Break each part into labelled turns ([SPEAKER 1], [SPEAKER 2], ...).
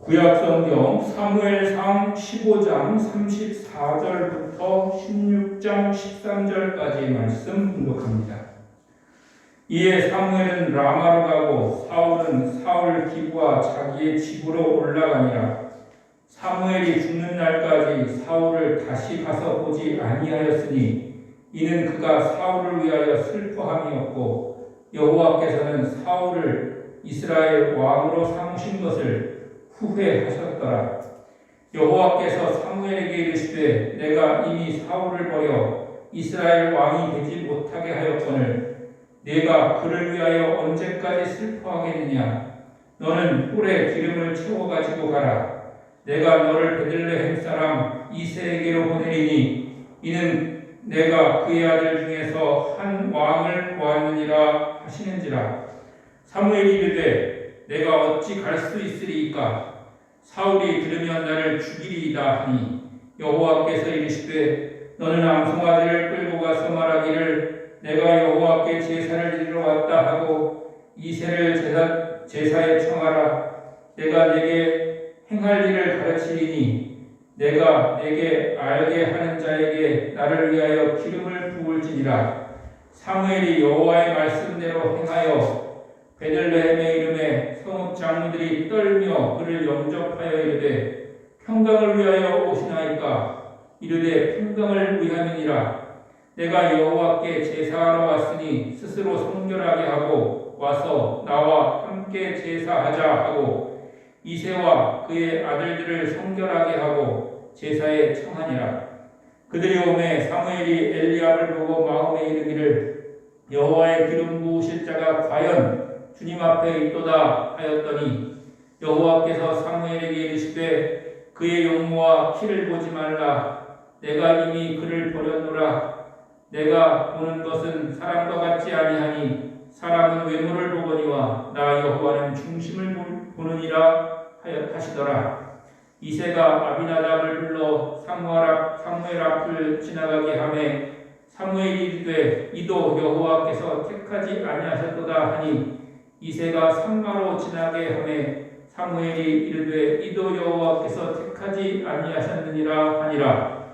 [SPEAKER 1] 구약성경 사무엘상 15장 34절부터 16장 13절까지 말씀 분독합니다. 이에 사무엘은 라마로 가고 사울은 사울 기부와 자기의 집으로 올라가니라. 사무엘이 죽는 날까지 사울을 다시 가서 보지 아니하였으니 이는 그가 사울을 위하여 슬퍼함이었고 여호와께서는 사울을 이스라엘 왕으로 삼으신 것을 후회하셨더라. 여호와께서 사무엘에게 이르시되 내가 이미 사울을 버려 이스라엘 왕이 되지 못하게 하였거늘 내가 그를 위하여 언제까지 슬퍼하겠느냐. 너는 뿔에 기름을 채워 가지고 가라. 내가 너를 베들레헴 사람 이새에게로 보내리니 이는 내가 그의 아들 중에서 한 왕을 보았느니라 하시는지라. 사무엘이 이르되 내가 어찌 갈 수 있으리이까. 사울이 들으면 나를 죽이리이다 하니 여호와께서 이르시되 너는 암송아지를 끌고 가서 말하기를 내가 여호와께 제사를 드리러 왔다 하고 이새를 제사에 청하라. 내가 네게 행할 일을 가르치리니 내가 네게 알게 하는 자에게 나를 위하여 기름을 부을지니라. 사무엘이 여호와의 말씀대로 행하여 베들레헴의 이름에 성읍 장로들이 떨며 그를 영접하여 이르되 평강을 위하여 오시나이까. 이르되 평강을 위함이니라. 내가 여호와께 제사하러 왔으니 스스로 성결하게 하고 와서 나와 함께 제사하자 하고 이새와 그의 아들들을 성결하게 하고 제사에 청하니라. 그들이 오매 사무엘이 엘리압을 보고 마음에 이르기를 여호와의 기름 부으실 자가 과연 주님 앞에 있도다 하였더니 여호와께서 사무엘에게 이르시되 그의 용모와 키를 보지 말라. 내가 이미 그를 버렸노라. 내가 보는 것은 사람과 같지 아니하니 사람은 외모를 보거니와 나 여호와는 중심을 보느니라 하시더라. 이새가 아비나답을 불러 사무엘 앞을 지나가게 하매 사무엘이 이르되 이도 여호와께서 택하지 아니하셨도다 하니 이새가 산마로 지나게 하매 사무엘이 이르되 이도 여호와께서 택하지 아니하셨느니라 하니라.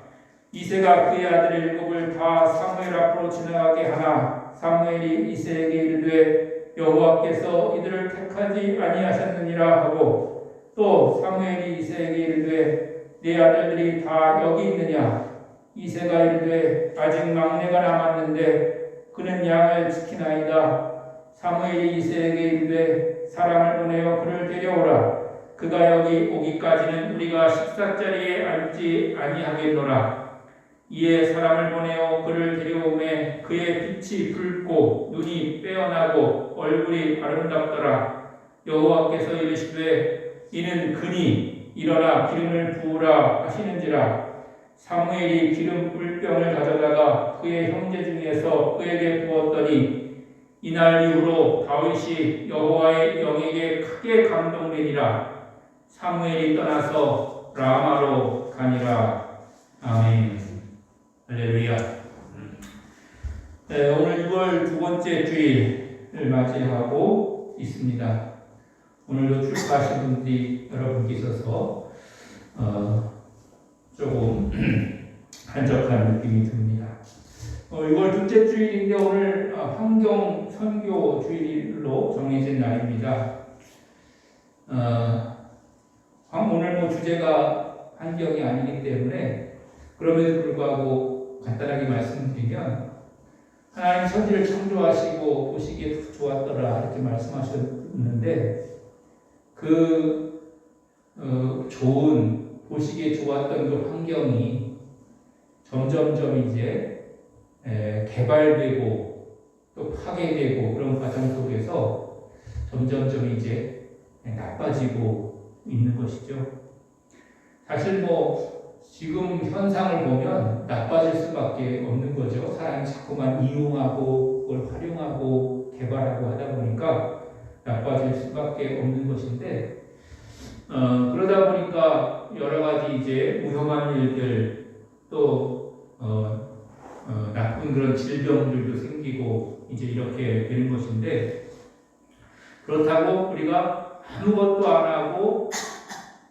[SPEAKER 1] 이새가 그의 아들 일곱을 다 사무엘 앞으로 지나가게 하나 사무엘이 이새에게 이르되 여호와께서 이들을 택하지 아니하셨느니라 하고 또 사무엘이 이새에게 이르되 네 아들들이 다 여기 있느냐. 이새가 이르되 아직 막내가 남았는데 그는 양을 지키나이다. 사무엘이 이새에게 이르되 사람을 보내어 그를 데려오라. 그가 여기 오기까지는 우리가 식사자리에 앉지 아니하겠노라. 이에 사람을 보내어 그를 데려오매 그의 빛이 붉고 눈이 빼어나고 얼굴이 아름답더라. 여호와께서 이르시되 이는 그니 일어나 기름을 부으라 하시는지라. 사무엘이 기름 뿔병을 가져다가 그의 형제 중에서 그에게 부었더니 이날 이후로 다윗이 여호와의 영에게 크게 감동되니라. 사무엘이 떠나서 라마로 가니라. 아멘. 할렐루야. 네, 오늘 6월 두 번째 주일을 맞이하고 있습니다. 오늘도 출가하신 분들이 여러분께 있어서 조금 한적한 느낌이 듭니다. 6월 둘째 주일인데 오늘 환경 선교 주일로 정해진 날입니다. 오늘 주제가 환경이 아니기 때문에 그럼에도 불구하고 간단하게 말씀드리면 하나님 천지를 창조하시고 보시기에 좋았더라 이렇게 말씀하셨는데 좋은 보시기에 좋았던 그 환경이 점점점 이제 개발되고 또 파괴되고 그런 과정 속에서 점점점 이제 나빠지고 있는 것이죠. 사실 지금 현상을 보면 나빠질 수밖에 없는 거죠. 사람이 자꾸만 이용하고 그걸 활용하고 개발하고 하다 보니까 나빠질 수밖에 없는 것인데 그러다 보니까 여러 가지 이제 위험한 일들 또 나쁜 그런 질병들도 생기고 이제 이렇게 되는 것인데 그렇다고 우리가 아무것도 안 하고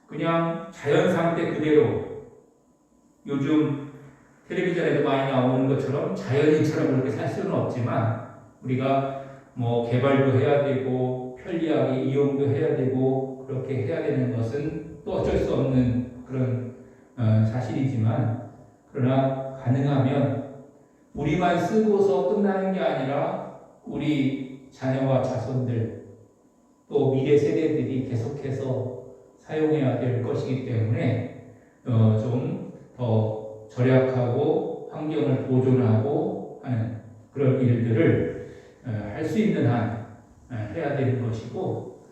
[SPEAKER 1] 그냥 자연 상태 그대로 요즘 텔레비전에도 많이 나오는 것처럼 자연인처럼 그렇게 살 수는 없지만 우리가 뭐 개발도 해야 되고 편리하게 이용도 해야 되고 그렇게 해야 되는 것은 또 어쩔 수 없는 그런 사실이지만 그러나 가능하면 우리만 쓰고서 끝나는 게 아니라 우리 자녀와 자손들 또 미래 세대들이 계속해서 사용해야 될 것이기 때문에 좀 더 절약하고 환경을 보존하고 하는 그런 일들을 할 수 있는 한 해야 되는 것이고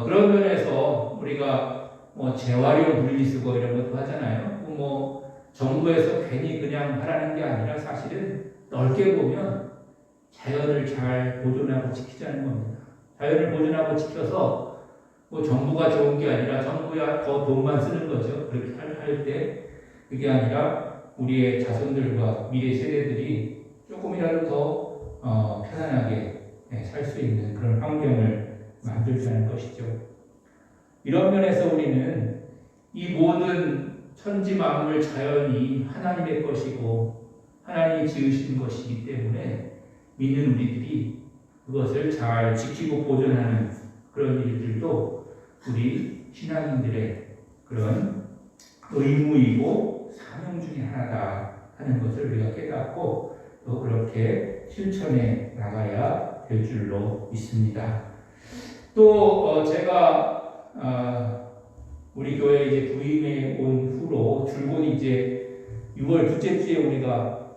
[SPEAKER 1] 그런 면에서 우리가 뭐 재활용 분리수거 이런 것도 하잖아요. 뭐 정부에서 괜히 그냥 하라는 게 아니라 사실은 넓게 보면 자연을 잘 보존하고 지키자는 겁니다. 자연을 보존하고 지켜서 뭐 정부가 좋은 게 아니라 정부야 더 돈만 쓰는 거죠. 그렇게 할 때 그게 아니라 우리의 자손들과 미래 세대들이 조금이라도 더 편안하게 살 수 있는 그런 환경을 만들자는 것이죠. 이런 면에서 우리는 이 모든 천지 만물 자연이 하나님의 것이고 하나님이 지으신 것이기 때문에 믿는 우리들이 그것을 잘 지키고 보존하는 그런 일들도 우리 신앙인들의 그런 의무이고 사명 중에 하나다 하는 것을 우리가 깨닫고 또 그렇게 실천해 나가야 될 줄로 믿습니다. 또 제가 우리 교회 이제 부임해 온 후로 줄곧 이제 6월 둘째 주에 우리가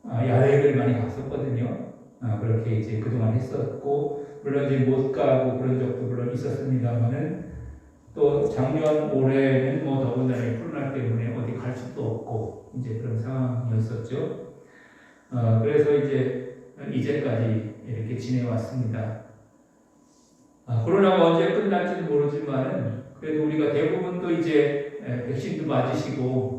[SPEAKER 1] 야외를 많이 갔었거든요. 그렇게 이제 그동안 했었고 물론 이제 못 가고 그런 적도 물론 있었습니다만은 또 작년 올해는 뭐 더군다나 코로나 때문에 어디 갈 수도 없고 이제 그런 상황이었었죠. 그래서 이제까지 이렇게 지내왔습니다. 코로나가 언제 끝날지는 모르지만은 그래도 우리가 대부분 또 이제 백신도 맞으시고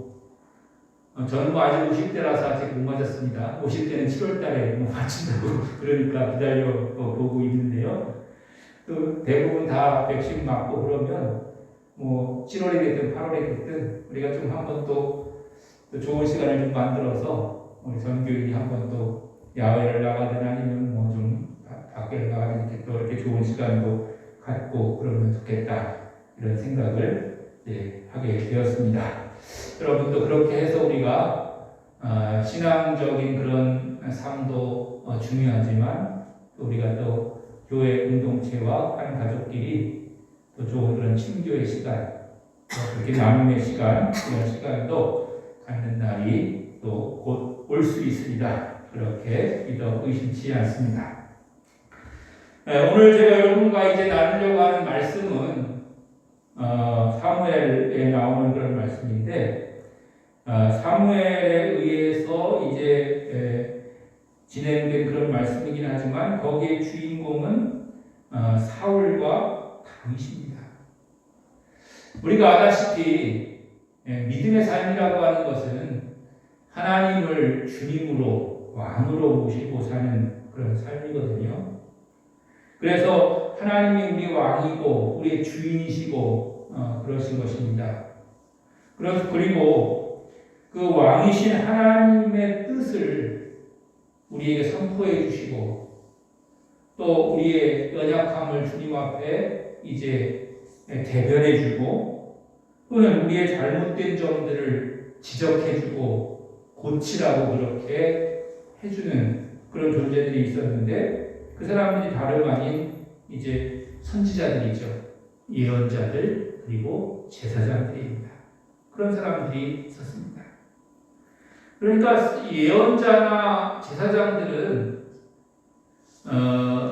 [SPEAKER 1] 저는 뭐 아직 50대라서 아직 못 맞았습니다. 50대는 7월 달에 뭐 맞춘다고 그러니까 기다려 보고 있는데요. 또 대부분 다 백신 맞고 그러면 뭐 7월이 됐든 8월이 됐든 우리가 좀 한번 또 좋은 시간을 좀 만들어서 우리 전교인이 한번 또 야외를 나가든 아니면 뭐 좀 밖에 나가든 이렇게 또 이렇게 좋은 시간도 갖고 그러면 좋겠다 이런 생각을 하게 되었습니다. 여러분 또 그렇게 해서 우리가 신앙적인 그런 삶도 중요하지만 또 우리가 또 교회 공동체와 한 가족끼리 또 좋은 그런 친교의 시간, 그렇게 나눔의 시간, 이런 시간도 갖는 날이 또 곧 올 수 있습니다. 그렇게 믿어 의심치 않습니다. 오늘 제가 여러분과 이제 나누려고 하는 말씀은 사무엘에 나오는 그런 말씀인데 사무엘에 의해서 이제 진행된 그런 말씀이긴 하지만 거기에 주인공은 사울과 다윗입니다. 우리가 아다시피 믿음의 삶이라고 하는 것은 하나님을 주님으로 왕으로 모시고 사는 그런 삶이거든요. 그래서 하나님이 우리 왕이고 우리의 주인이시고 그러신 것입니다. 그리고 그 왕이신 하나님의 뜻을 우리에게 선포해 주시고 또 우리의 연약함을 주님 앞에 이제 대변해 주고 또는 우리의 잘못된 점들을 지적해 주고 고치라고 그렇게 해주는 그런 존재들이 있었는데 그 사람들이 다름 아닌 이제 선지자들이죠. 예언자들 그리고 제사장들입니다. 그런 사람들이 있었습니다. 그러니까 예언자나 제사장들은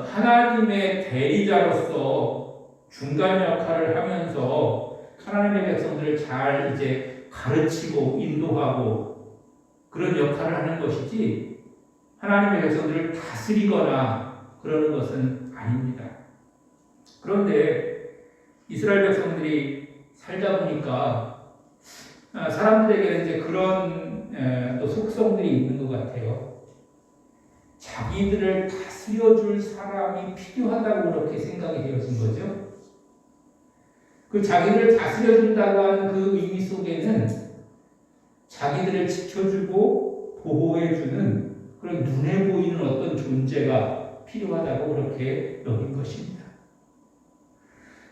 [SPEAKER 1] 하나님의 대리자로서 중간 역할을 하면서 하나님의 백성들을 잘 이제 가르치고 인도하고 그런 역할을 하는 것이지 하나님의 백성들을 다스리거나 그러는 것은 아닙니다. 그런데 이스라엘 백성들이 살다 보니까 사람들에게는 이제 그런 또 속성들이 있는 것 같아요. 자기들을 다스려줄 사람이 필요하다고 그렇게 생각이 되어진 거죠. 그 자기를 다스려준다고 하는 그 의미 속에는 자기들을 지켜주고 보호해주는 그런 눈에 보이는 어떤 존재가 필요하다고 그렇게 여긴 것입니다.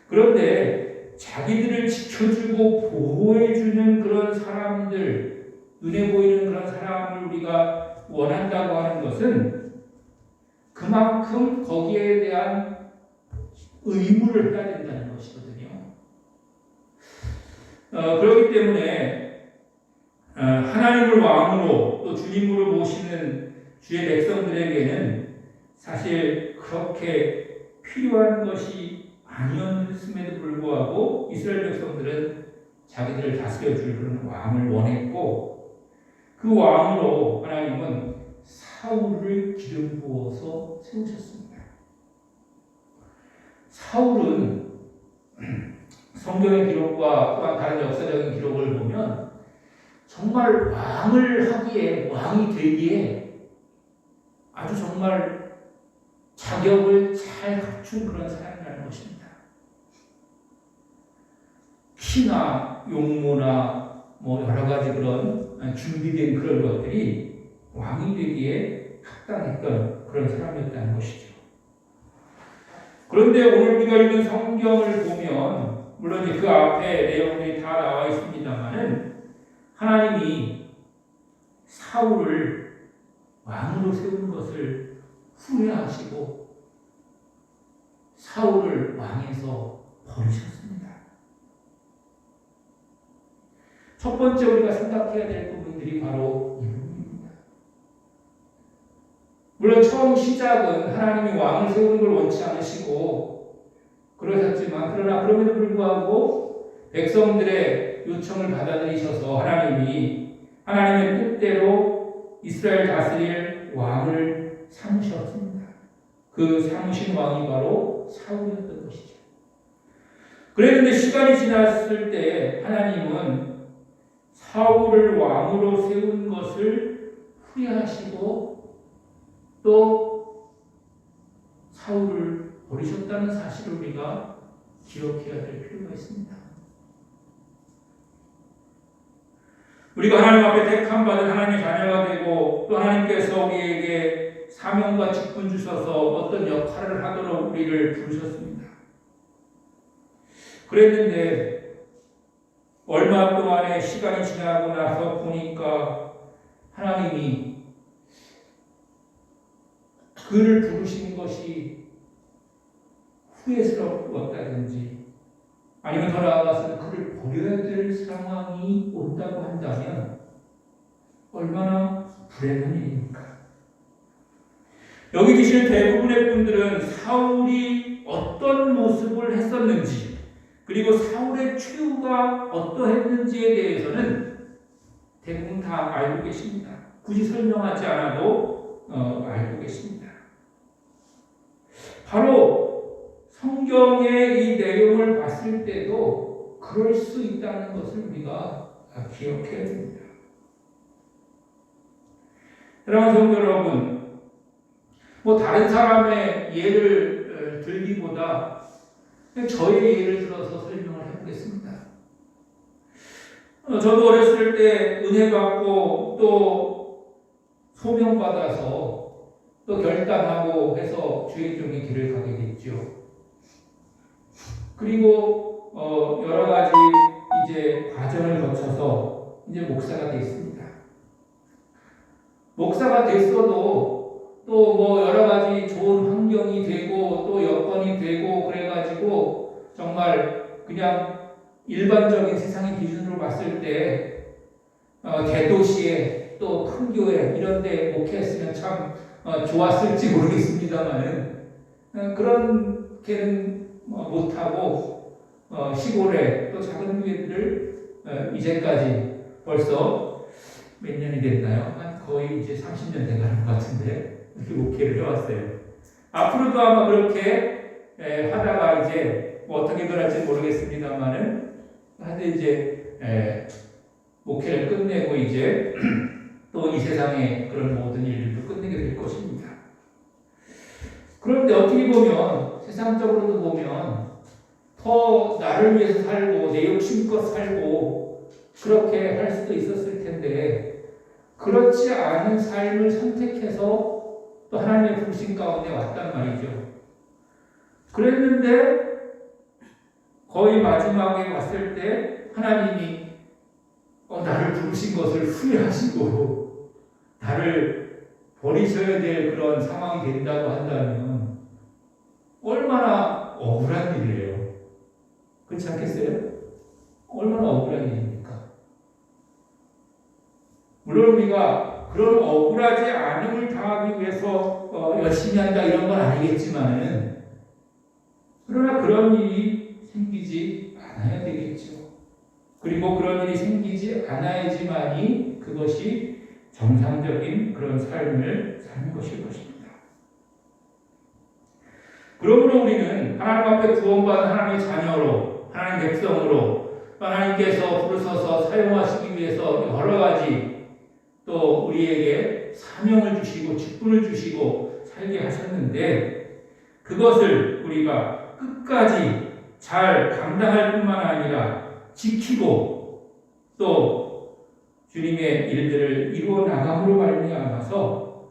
[SPEAKER 1] 그런데 자기들을 지켜주고 보호해주는 그런 사람들, 눈에 보이는 그런 사람을 우리가 원한다고 하는 것은 그만큼 거기에 대한 의무를 해야 된다는 것이거든요. 그렇기 때문에 하나님을 왕으로 또 주님으로 모시는 주의 백성들에게는 사실 그렇게 필요한 것이 아니었음에도 불구하고 이스라엘 백성들은 자기들을 다스려줄 그런 왕을 원했고, 그 왕으로 하나님은 사울을 기름 부어서 세우셨습니다. 사울은 성경의 기록과 또한 다른 역사적인 기록을 보면 정말 왕이 되기에 아주 정말 자격을 잘 갖춘 그런 사람이라는 것입니다. 키나 용모나 여러 가지 그런 준비된 그런 것들이 왕이 되기에 합당했던 그런 사람이었다는 것이죠. 그런데 오늘 우리가 읽은 성경을 보면 물론 그 앞에 내용들이 다 나와 있습니다만은 하나님이 사울을 왕으로 세우는 것을 후회하시고 사울을 왕에서 버리셨습니다. 첫 번째 우리가 생각해야 될 부분들이 바로 이 부분입니다. 물론 처음 시작은 하나님이 왕을 세우는 걸 원치 않으시고 그러셨지만 그러나 그럼에도 불구하고 백성들의 요청을 받아들이셔서 하나님이 하나님의 뜻대로 이스라엘 다스릴 왕을 삼으셨습니다. 그 삼으신 왕이 바로 사울이었던 것이죠. 그랬는데 시간이 지났을 때 하나님은 사울을 왕으로 세운 것을 후회하시고 또 사울을 버리셨다는 사실을 우리가 기억해야 될 필요가 있습니다. 우리가 하나님 앞에 택함받은 하나님의 자녀가 되고 또 하나님께서 우리에게 사명과 직분 주셔서 어떤 역할을 하도록 우리를 부르셨습니다. 그랬는데 얼마 동안의 시간이 지나고 나서 보니까 하나님이 그를 부르신 것이 후회스러웠다든지 아니면 더 나아가서 그를 버려야 될 상황이 온다고 한다면 얼마나 불행한 일입니까? 여기 계시는 대부분의 분들은 사울이 어떤 모습을 했었는지 그리고 사울의 최후가 어떠했는지에 대해서는 대부분 다 알고 계십니다. 굳이 설명하지 않아도 알고 계십니다. 바로 성경의 이 내용을 봤을 때도 그럴 수 있다는 것을 우리가 기억해야 됩니다. 사랑하는 성도 여러분, 다른 사람의 예를 들기보다 저의 예를 들어서 설명을 해보겠습니다. 저도 어렸을 때 은혜 받고 또 소명 받아서 또 결단하고 해서 주의 길을 가게 됐죠. 그리고 여러 가지 이제 과정을 거쳐서 이제 목사가 됐습니다. 목사가 됐어도 또 여러 가지 좋은 환경이 되고 또 여건이 되고 그래가지고 정말 그냥 일반적인 세상의 기준으로 봤을 때 대도시에 또 큰 교회 이런 데 목회했으면 참 좋았을지 모르겠습니다만은 그렇게는 못하고 시골에 또 작은 교회들을 이제까지 벌써 몇 년이 됐나요? 한 거의 이제 30년 돼가는 것 같은데 이렇게 목회를 해왔어요. 앞으로도 아마 그렇게 하다가 이제 어떻게 변할지 모르겠습니다만은 하여튼 이제 목회를 끝내고 이제 또 이 세상의 그런 모든 일들도 끝내게 될 것입니다. 그런데 어떻게 보면 세상적으로도 보면 더 나를 위해서 살고 내 욕심껏 살고 그렇게 할 수도 있었을 텐데 그렇지 않은 삶을 선택해서 또 하나님의 부르심 가운데 왔단 말이죠. 그랬는데 거의 마지막에 왔을 때 하나님이 나를 부르신 것을 후회하시고 나를 버리셔야 될 그런 상황이 된다고 한다면 얼마나 억울한 일이에요. 그렇지 않겠어요? 얼마나 억울한 일입니까? 물론 우리가 그런 억울하지 않음을 당하기 위해서 열심히 한다 이런 건 아니겠지만은 그러나 그런 일이 생기지 않아야 되겠죠. 그리고 그런 일이 생기지 않아야지만이 그것이 정상적인 그런 삶을 사는 것일 것입니다. 그러므로 우리는 하나님 앞에 구원받은 하나님의 자녀로, 하나님의 백성으로 하나님께서 부르셔서 사용하시기 위해서 여러 가지 또 우리에게 사명을 주시고 직분을 주시고 살게 하셨는데 그것을 우리가 끝까지 잘 감당할 뿐만 아니라 지키고 또 주님의 일들을 이루어 나감으로 말미암아서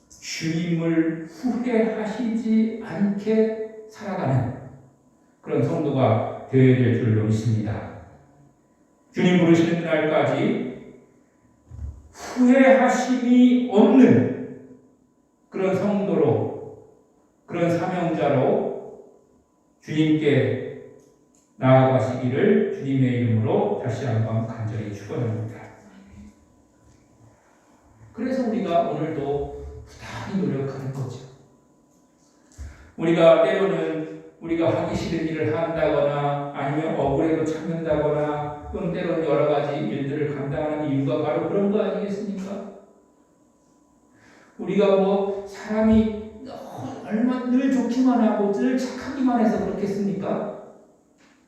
[SPEAKER 1] 주님을 후회하시지 않게 살아가는 그런 성도가 되어야 될 줄로 믿습니다. 주님 부르시는 날까지 후회하심이 없는 그런 성도로 그런 사명자로 주님께 나아가시기를 주님의 이름으로 다시 한번 간절히 축원합니다. 그래서 우리가 오늘도 부단히 노력하는 거죠. 우리가 때로는 우리가 하기 싫은 일을 한다거나 아니면 억울해도 참는다거나 또는 때로는 여러 가지 일들을 감당하는 이유가 바로 그런 거 아니겠습니까? 우리가 사람이 얼마 늘 좋기만 하고 늘 착하기만 해서 그렇겠습니까?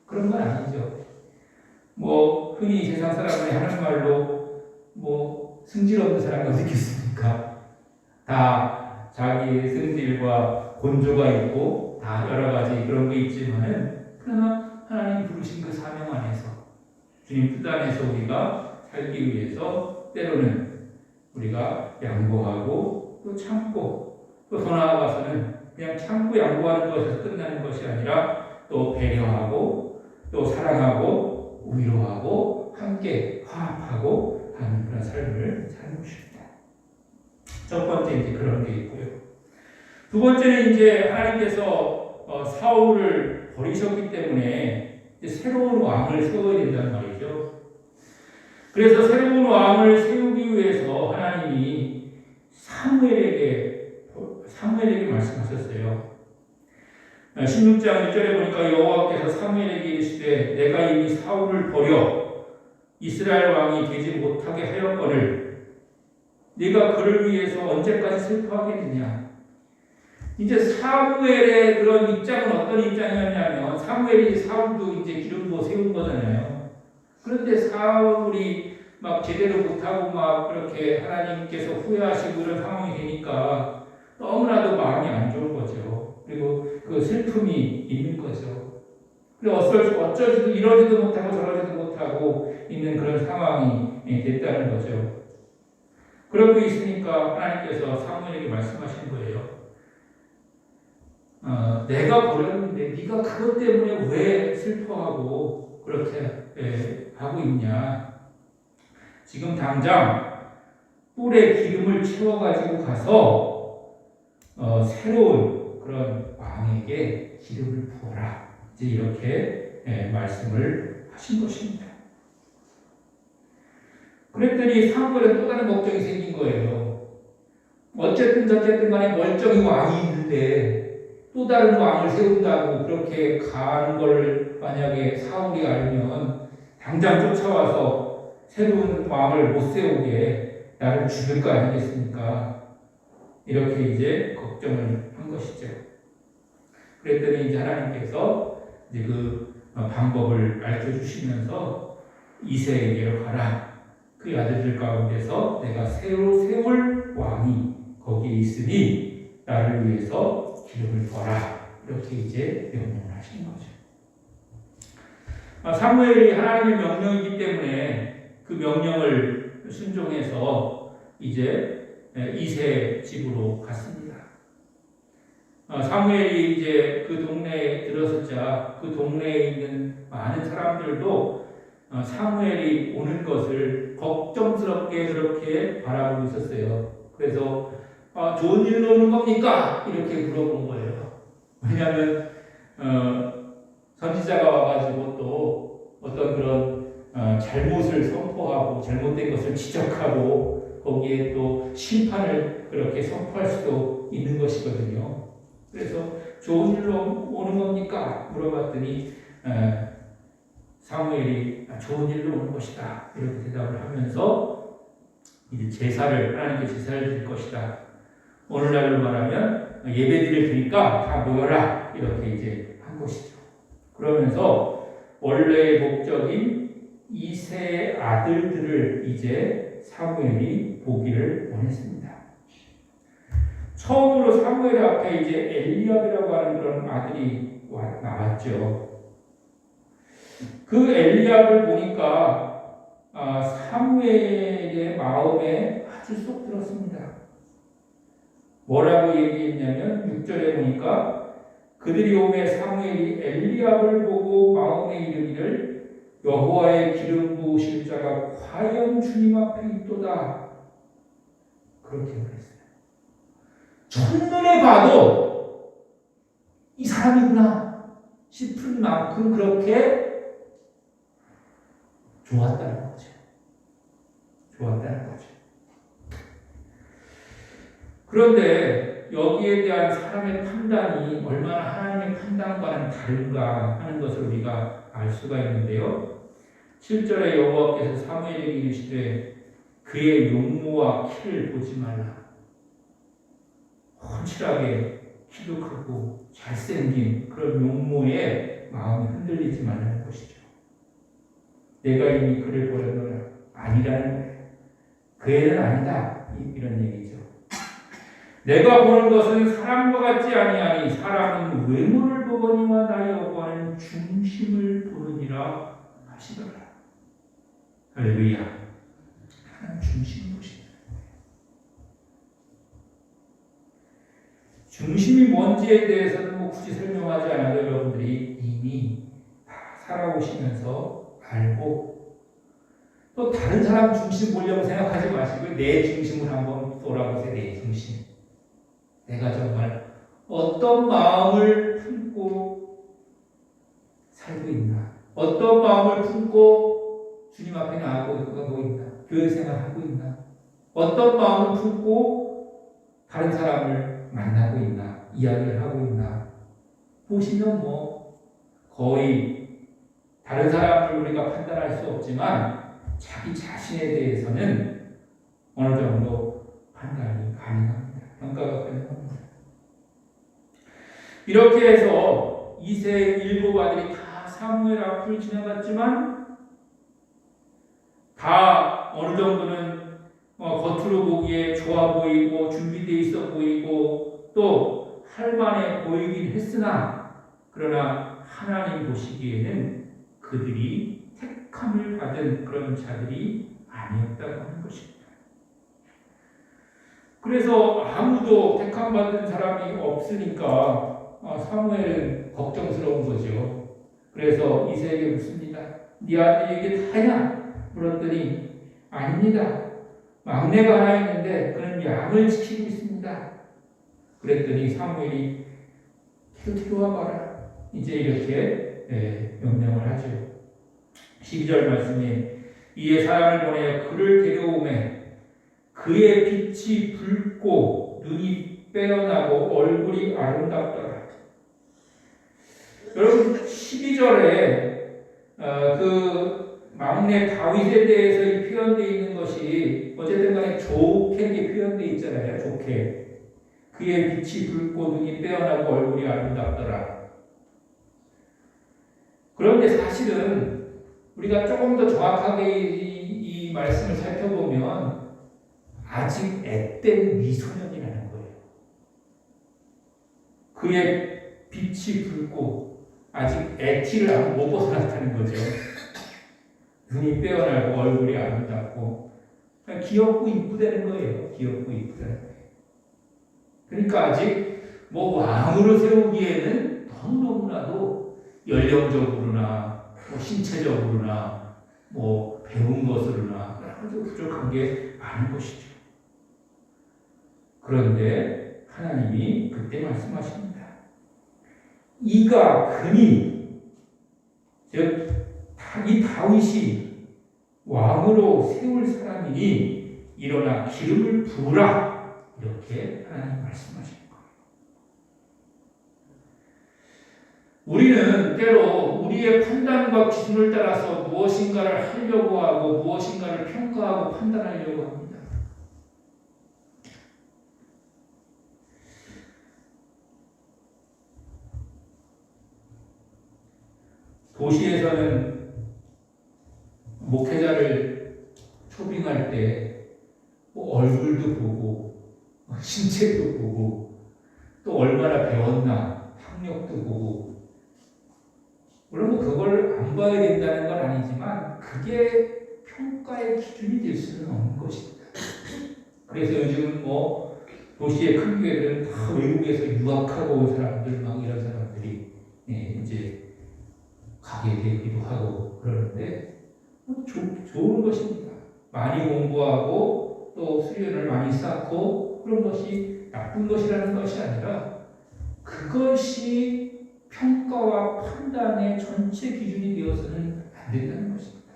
[SPEAKER 1] 그런 건 아니죠. 흔히 세상 사람들이 하는 말로 승질 없는 사람이 어디 있겠습니까? 다 자기의 승질과 곤조가 있고 다 여러 가지 그런 게 있지만은 그러나 하나님 부르신 그 사명 안에서 주님 뜻 안에서 우리가 살기 위해서 때로는 우리가 양보하고 또 참고 또 더 나아가서는 그냥 참고 양보하는 것에서 끝나는 것이 아니라 또 배려하고 또 사랑하고 위로하고 함께 화합하고 하는 그런 삶을 사는 것입니다. 첫 번째 이제 그런 게 있고요. 두 번째는 이제 하나님께서 사울을 버리셨기 때문에 이제 새로운 왕을 세워야 된다는 말이죠. 그래서 새로운 왕을 세우기 위해서 하나님이 사무엘에게 말씀하셨어요. 16장 1절에 보니까 여호와께서 사무엘에게 이르시되 내가 이미 사울을 버려 이스라엘 왕이 되지 못하게 하였거늘 네가 그를 위해서 언제까지 슬퍼하겠느냐. 이제 사무엘의 그런 입장은 어떤 입장이었냐면 사무엘이 사울도 이제 기름 부어 세운 거잖아요. 그런데 사울이 막 제대로 못하고 막 그렇게 하나님께서 후회하시고 이런 상황이 되니까 너무나도 마음이 안 좋은 거죠. 그리고 그 슬픔이 있는 거죠. 그리고 어쩌지도 이러지도 못하고 저러지도 못하고 있는 그런 상황이 됐다는 거죠. 그러고 있으니까 하나님께서 사무엘에게 말씀하신 거예요. 내가 버렸는데 네가 그것 때문에 왜 슬퍼하고 그렇게 하고 있냐. 지금 당장 뿔에 기름을 채워가지고 가서 새로운 그런 왕에게 기름을 부어라. 이제 이렇게 말씀을 하신 것입니다. 그랬더니 사무엘은 또 다른 걱정이 생긴 거예요. 어쨌든 간에 멀쩡히 왕이 있는데 또 다른 왕을 세운다고 그렇게 가는 걸 만약에 사울이 알면 당장 쫓아와서 새로운 왕을 못 세우게 나를 죽일 거 아니겠습니까? 이렇게 이제 걱정을 한 것이죠. 그랬더니 이제 하나님께서 이제 그 방법을 알려주시면서 이새에게로 가라. 그 아들들 가운데서 내가 새로 세울 왕이 거기에 있으니 나를 위해서 기름을 부어라. 이렇게 이제 명령을 하신 거죠. 사무엘이 하나님의 명령이기 때문에 그 명령을 순종해서 이제 이세 집으로 갔습니다. 사무엘이 이제 그 동네에 들어섰자 그 동네에 있는 많은 사람들도 사무엘이 오는 것을 걱정스럽게 그렇게 바라보고 있었어요. 그래서 좋은 일로 오는 겁니까? 이렇게 물어본 거예요. 왜냐하면 선지자가 와가지고 또 어떤 그런 잘못을 선포하고 잘못된 것을 지적하고 거기에 또 심판을 그렇게 선포할 수도 있는 것이거든요. 그래서 좋은 일로 오는 겁니까? 물어봤더니 사무엘이 좋은 일로 오는 것이다 이렇게 대답을 하면서 이제 제사를 하나님께 제사를 드릴 것이다. 오늘날로 말하면 예배 드릴 테니까 다 모여라 이렇게 이제 한 것이죠. 그러면서 원래의 목적인 이세의 아들들을 이제 사무엘이 보기를 원했습니다. 처음으로 사무엘 앞에 이제 엘리압이라고 하는 그런 아들이 나왔죠. 그 엘리압을 보니까 사무엘의 마음에 아주 쏙 들었습니다. 뭐라고 얘기했냐면 6절에 보니까 그들이 오매 사무엘이 엘리압을 보고 마음에 이르기를 여호와의 기름 부으실 자가 과연 주님 앞에 있도다. 그렇게 말했어요. 첫눈에 봐도 이 사람이구나 싶은 만큼 그렇게 좋았다는 거죠. 좋았다는 거죠. 그런데 여기에 대한 사람의 판단이 얼마나 하나님의 판단과는 다른가 하는 것을 우리가 알 수가 있는데요. 7절에 여호와께서 사무엘에게 이르시되 그의 용모와 키를 보지 말라. 훤칠하게 키도 크고 잘생긴 그런 용모에 마음이 흔들리지 말라는 것이죠. 내가 이미 그를 버렸노라. 아니라는 거예요. 그 애는 아니다. 이런 얘기죠. 내가 보는 것은 사람과 같지 아니하니 사람은 외모를 보거니와 나의 여호와는 중심을 보느니라 하시더라. 할렐루야. 하나님 중심을 보시더라. 중심이 뭔지에 대해서는 뭐 굳이 설명하지 않아도 여러분들이 이미 다 살아오시면서 알고 또 다른 사람 중심 보려고 생각하지 마시고 내 중심을 한번 돌아보세요. 내 중심. 내가 정말 어떤 마음을 품고 살고 있나? 어떤 마음을 품고 주님 앞에 나아가고 있나? 교회 생활하고 있나? 어떤 마음을 품고 다른 사람을 만나고 있나? 이야기를 하고 있나? 보시면 뭐 거의 다른 사람을 우리가 판단할 수 없지만 자기 자신에 대해서는 어느 정도 판단이 가능합니다. 평가가 가능합니다. 이렇게 해서 이세 일곱 아들이 다 사무엘 앞을 지나갔지만 다 어느 정도는 겉으로 보기에 좋아 보이고 준비되어 있어 보이고 또 할만해 보이긴 했으나 그러나 하나님 보시기에는 그들이 택함을 받은 그런 자들이 아니었다고 하는 것입니다. 그래서 아무도 택함 받은 사람이 없으니까 사무엘은 걱정스러운 거죠. 그래서 이세에게 묻습니다. 네 아들이 이게 다냐? 물었더니 아닙니다. 막내가 하나 있는데 그는 양을 지키고 있습니다. 그랬더니 사무엘이 데려와 봐라. 이제 이렇게 명령을 하죠. 12절 말씀에 이에 사람을 보내 그를 데려오매 그의 빛이 붉고 눈이 빼어나고 얼굴이 아름답더라. 여러분 12절에 그 막내 다윗에 대해서 표현되어 있는 것이 어쨌든 간에 좋게 표현되어 있잖아요. 좋게. 그의 빛이 붉고 눈이 빼어나고 얼굴이 아름답더라. 그런데 사실은 우리가 조금 더 정확하게 이 말씀을 살펴보면 아직 앳된 미소년이라는 거예요. 그의 빛이 붉고 아직 액티를 못 벗어났다는 거죠. 눈이 빼어나고 얼굴이 아름답고 그냥 귀엽고 이쁘다는 거예요. 귀엽고 이쁘다는 거예요. 그러니까 아직 뭐 왕으로 세우기에는 너무나도 연령적으로나 뭐 신체적으로나 뭐 배운 것으로나 아주 부족한 게 많은 것이죠. 그런데 하나님이 그때 말씀하십니다. 이가 그니 즉 이 다윗이 왕으로 세울 사람이니 일어나 기름을 부으라 이렇게 하나님 말씀하신 거예요. 우리는 때로 우리의 판단과 기준을 따라서 무엇인가를 하려고 하고 무엇인가를 평가하고 판단하려고 합니다. 도시에서는 목회자를 초빙할 때 뭐 얼굴도 보고 신체도 보고 또 얼마나 배웠나 학력도 보고 물론 뭐 그걸 안 봐야 된다는 건 아니지만 그게 평가의 기준이 될 수는 없는 것입니다. 그래서 요즘은 뭐 도시의 큰 교회들은 다 외국에서 유학하고 온 사람들 막 이런 사람들이 이제 가게 되기도 하고 그러는데 좋은 것입니다. 많이 공부하고 또 수련을 많이 쌓고 그런 것이 나쁜 것이라는 것이 아니라 그것이 평가와 판단의 전체 기준이 되어서는 안 된다는 것입니다.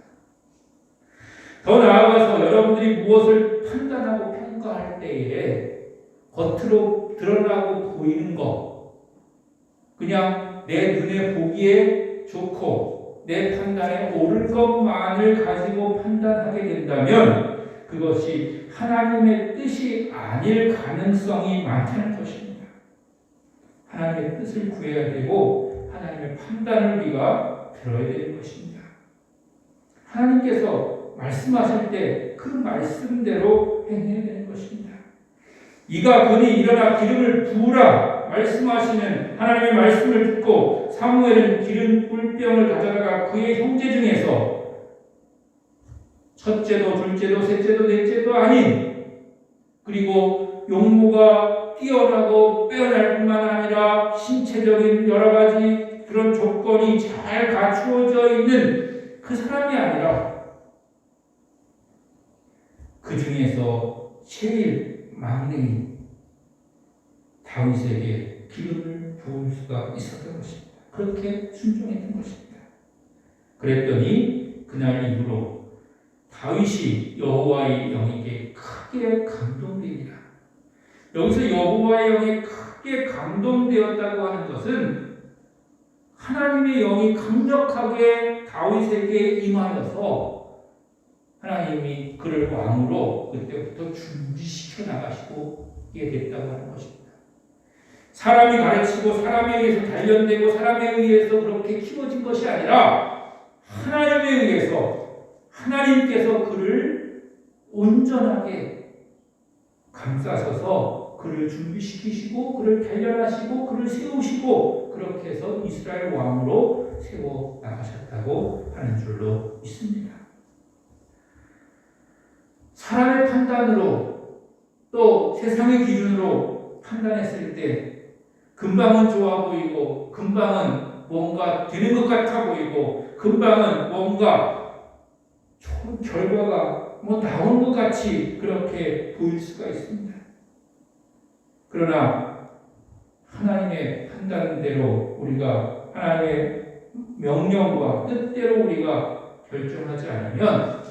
[SPEAKER 1] 더 나아가서 여러분들이 무엇을 판단하고 평가할 때에 겉으로 드러나고 보이는 것 그냥 내 눈에 보기에 좋고 내 판단에 옳은 것만을 가지고 판단하게 된다면 그것이 하나님의 뜻이 아닐 가능성이 많다는 것입니다. 하나님의 뜻을 구해야 되고 하나님의 판단을 우리가 들어야 되는 것입니다. 하나님께서 말씀하실 때 그 말씀대로 행해야 되는 것입니다. 이가 그니 일어나 기름을 부으라 말씀하시는 하나님의 말씀을 듣고 사무엘은 기름 꿀병을 가져다가 그의 형제 중에서 첫째도 둘째도 셋째도 넷째도 아닌 그리고 용모가 뛰어나고 빼어날 뿐만 아니라 신체적인 여러 가지 그런 조건이 잘 갖추어져 있는 그 사람이 아니라 그 중에서 제일 막내인 다윗에게 기름을 부을 수가 있었던 것입니다. 그렇게 순종했던 것입니다. 그랬더니 그날 이후로 다윗이 여호와의 영에게 크게 감동됩니다. 여기서 여호와의 영에 크게 감동되었다고 하는 것은 하나님의 영이 강력하게 다윗에게 임하여서 하나님이 그를 왕으로 그때부터 준비시켜 나가시고 이게 됐다고 하는 것입니다. 사람이 가르치고 사람에 의해서 단련되고 사람에 의해서 그렇게 키워진 것이 아니라 하나님에 의해서 하나님께서 그를 온전하게 감싸셔서 그를 준비시키시고 그를 단련하시고 그를 세우시고 그렇게 해서 이스라엘 왕으로 세워 나가셨다고 하는 줄로 믿습니다. 사람의 판단으로 또 세상의 기준으로 판단했을 때 금방은 좋아 보이고 금방은 뭔가 되는 것 같아 보이고 금방은 뭔가 좋은 결과가 뭐 나온 것 같이 그렇게 보일 수가 있습니다. 그러나 하나님의 판단대로 우리가 하나님의 명령과 뜻대로 우리가 결정하지 않으면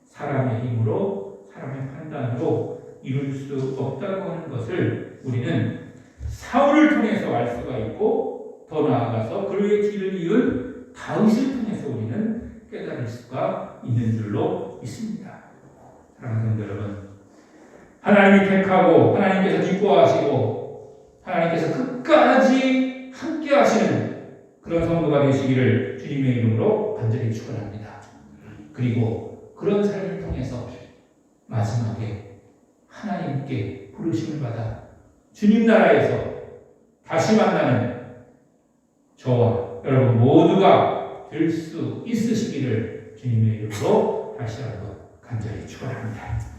[SPEAKER 1] 사람의 힘으로 사람의 판단으로 이룰 수 없다고 하는 것을 우리는 사울을 통해서 알 수가 있고 더 나아가서 그의 뒤를 이은 다윗을 통해서 우리는 깨달을 수가 있는 줄로 믿습니다. 사랑하는 성도 여러분, 하나님이 택하고 하나님께서 기뻐하시고 하나님께서 끝까지 함께 하시는 그런 성도가 되시기를 주님의 이름으로 간절히 축원합니다. 그리고 그런 삶을 통해서 마지막에 하나님께 부르심을 받아 주님 나라에서 다시 만나는 저와 여러분 모두가 될 수 있으시기를 주님의 이름으로 다시 한번 간절히 축원합니다.